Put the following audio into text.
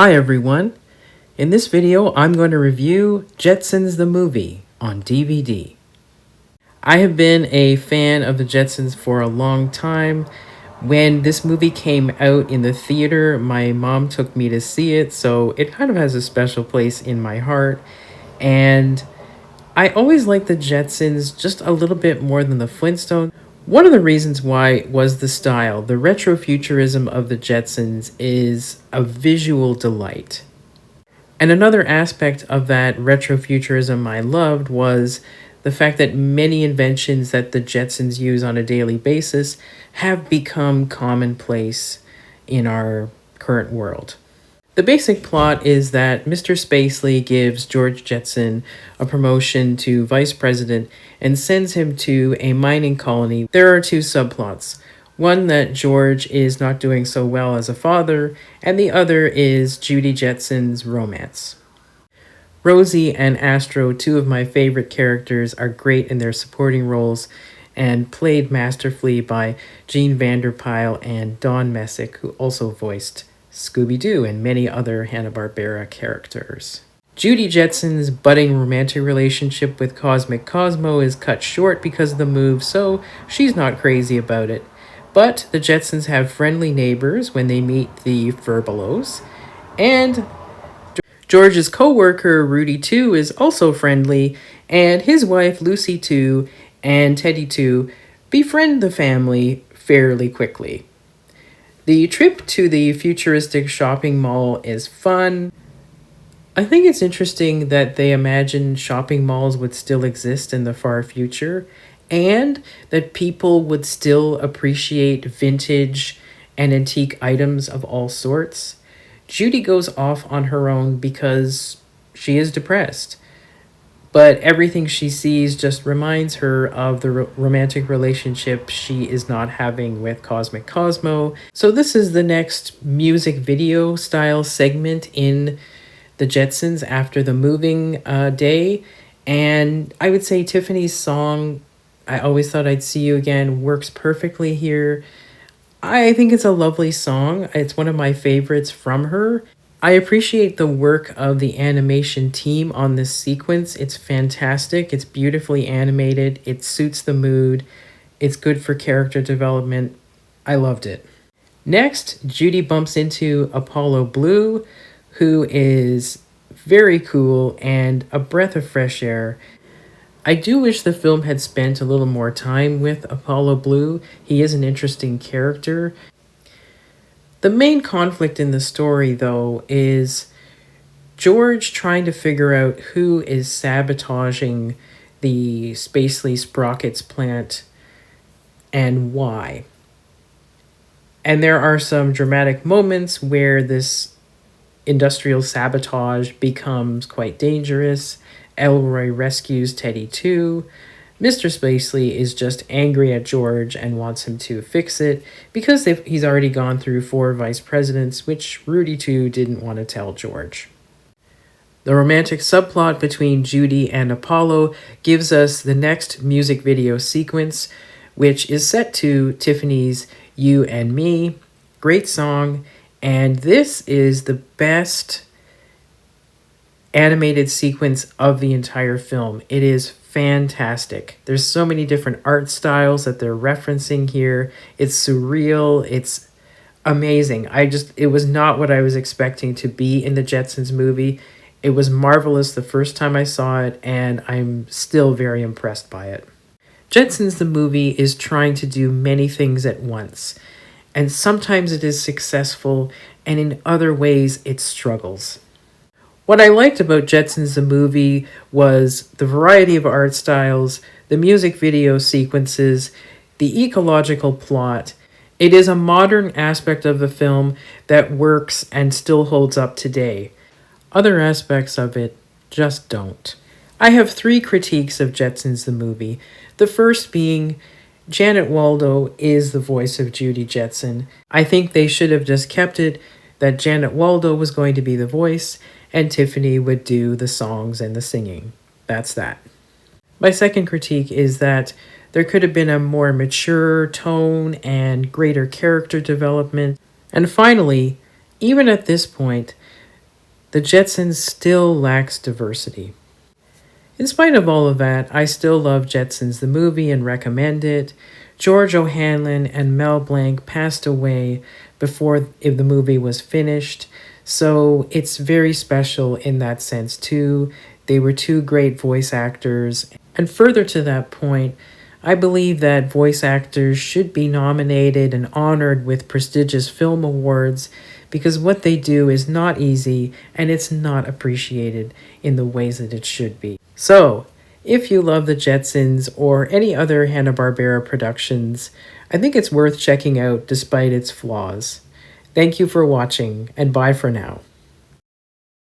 Hi everyone! In this video I'm going to review Jetsons the movie on DVD. I have been a fan of the Jetsons for a long time. When this movie came out in the theater, my mom took me to see it, so it kind of has a special place in my heart. And I always liked the Jetsons just a little bit more than the Flintstones. One of the reasons why was the style. The retrofuturism of the Jetsons is a visual delight. And another aspect of that retrofuturism I loved was the fact that many inventions that the Jetsons use on a daily basis have become commonplace in our current world. The basic plot is that Mr. Spacely gives George Jetson a promotion to vice president and sends him to a mining colony. There are two subplots. One, that George is not doing so well as a father, and the other is Judy Jetson's romance. Rosie and Astro, two of my favorite characters, are great in their supporting roles and played masterfully by Vander Pyl and Don Messick, who also voiced Scooby-Doo and many other Hanna-Barbera characters. Judy Jetson's budding romantic relationship with Cosmic Cosmo is cut short because of the move, so she's not crazy about it. But the Jetsons have friendly neighbors when they meet the Furbelows, and George's co-worker Rudy 2 is also friendly, and his wife Lucy 2 and Teddy 2 befriend the family fairly quickly. The trip to the futuristic shopping mall is fun. I think it's interesting that they imagine shopping malls would still exist in the far future and that people would still appreciate vintage and antique items of all sorts. Judy goes off on her own because she is depressed, but everything she sees just reminds her of the romantic relationship she is not having with Cosmic Cosmo. So this is the next music video style segment in the Jetsons after the moving day. And I would say Tiffany's song, I Always Thought I'd See You Again, works perfectly here. I think it's a lovely song. It's one of my favorites from her. I appreciate the work of the animation team on this sequence. It's fantastic. It's beautifully animated. It suits the mood. It's good for character development. I loved it. Next, Judy bumps into Apollo Blue, who is very cool and a breath of fresh air. I do wish the film had spent a little more time with Apollo Blue. He is an interesting character. The main conflict in the story, though, is George trying to figure out who is sabotaging the Spacely Sprockets plant and why. And there are some dramatic moments where this industrial sabotage becomes quite dangerous. Elroy rescues Teddy too. Mr. Spacely is just angry at George and wants him to fix it because he's already gone through 4 vice presidents, which Rudy 2 didn't want to tell George. The romantic subplot between Judy and Apollo gives us the next music video sequence, which is set to Tiffany's You and Me. Great song, and this is the best animated sequence of the entire film. It is fantastic. There's so many different art styles that they're referencing here. It's surreal. It's amazing. It was not what I was expecting to be in the Jetsons movie. It was marvelous the first time I saw it, and I'm still very impressed by it. Jetsons the movie is trying to do many things at once, and sometimes it is successful, and in other ways it struggles. What I liked about Jetsons the movie was the variety of art styles, the music video sequences, the ecological plot. It is a modern aspect of the film that works and still holds up today. Other aspects of it just don't. I have 3 critiques of Jetsons the movie. The first being Janet Waldo is the voice of Judy Jetson. I think they should have just kept it that Janet Waldo was going to be the voice and Tiffany would do the songs and the singing. That's that. My second critique is that there could have been a more mature tone and greater character development. And finally, even at this point, the Jetsons still lacks diversity. In spite of all of that, I still love Jetsons the movie and recommend it. George O'Hanlon and Mel Blanc passed away before the movie was finished, so it's very special in that sense too. They were two great voice actors, and further to that point, I believe that voice actors should be nominated and honored with prestigious film awards because what they do is not easy and it's not appreciated in the ways that it should be. So, if you love the Jetsons or any other Hanna-Barbera productions, I think it's worth checking out despite its flaws. Thank you for watching, and bye for now.